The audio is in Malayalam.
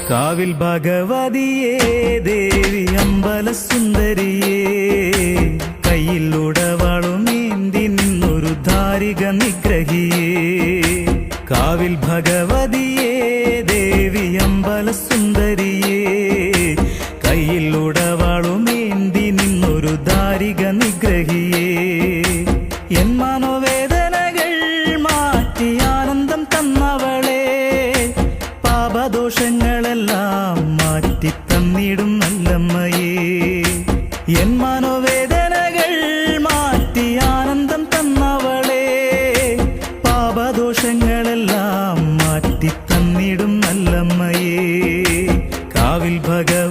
കാവിൽ ഭഗവതിയേ ദേവി അമ്പലസുന്ദരിയേ കയ്യിൽ ഉടവാളുമേന്തി നിന്നൊരു ധാരിക നിഗ്രഹിയേ കാവിൽ ഭഗവതിയേ ദേവി അമ്പലസുന്ദരിയേ കയ്യിൽ ഉടവാളുമേന്തി നിന്നൊരു ധാരിക നിഗ്രഹിയേ എൻ മനോവേദനകൾ മാറ്റി ആനന്ദം തന്നവളെ പാപദോഷങ്ങളെല്ലാം മാറ്റി തന്നിടും നല്ലമ്മയേ എൻ മനോവേദനകൾ മാറ്റി ആനന്ദം തന്നവളെ പാപദോഷങ്ങളെല്ലാം മാറ്റി തന്നിടും നല്ലമ്മയേ കാവിൽ ഭഗവതിയേ